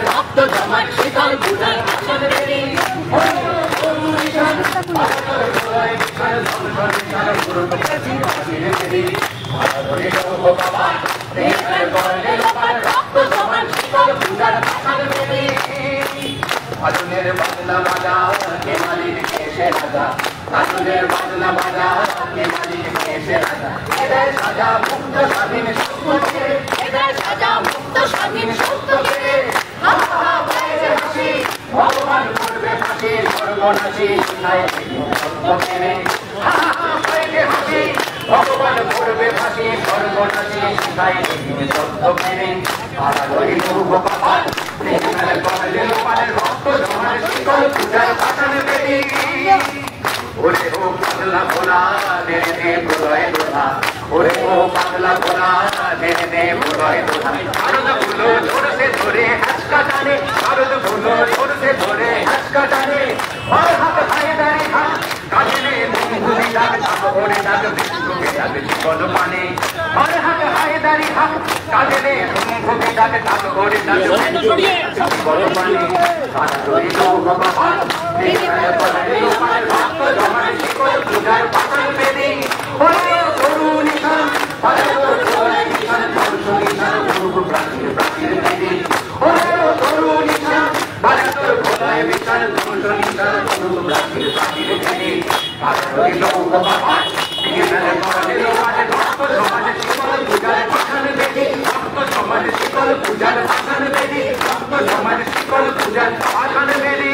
রক্ত জমাট শীতল পূজার আসন বেরি আগুনের বাজনা বাজা কে মালিক এসে রাজা আগুনের বাজনা বাজা কে মালিক এসে রাজা এদের সাজা মুক্ত স্বাধীন সত্যকে এদের সাজা মুক্ত স্বাধীন সত্যকে ভগবান করবে ফাঁসি সর্বনাশী সত্যকে হাসি ভগবান করবে ফাঁসি সর্বনাশী শিখাই সত্যকে তারা রইল ভগবান রক্ত জমার শীতল পূজার পাঠান বেরি ওরে ও পাগলা ভোলা দে দে প্রলয় দোলা ওরে ও পাগলা ভোলা দে দে প্রলয় দোলা শারদ ফুলো ধরছে ধরে হাসকা টানে শারদ ফুলো ধরছে ধরে হাসকা টানে আর হাত হায় দাঁড়ি হাত কাজলে মুঙ্গুলি ডাক ওরে ডাক বিষ্ণুকে ডাক জীবন পানে আর হাত হায় দাঁড়ি হাত কাজলে মুঙ্গুলি ডাক ওরে ডাক জীবন পানে সারা রইল ভগবান রক্ত জমার শীতল পূজার পাঠান বেরি ওরে তরুণ নিশান প্রাচীর প্রাচীর বেরি ওরে তরুণ নিশান বাজাতর ভোলায় বিশাল ধ্বংস নিশান প্রাচীর প্রাচীর বেরি রইল ভগবান রক্ত জমার শীতল পূজার পাঠান বেরি রক্ত জমার শীতল পূজার পাঠান বেরি রক্ত জমার শীতল পূজার পাঠান বেরি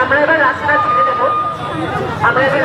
আমরা এবার রাস্তা ছেড়ে দেবো আমরা এবার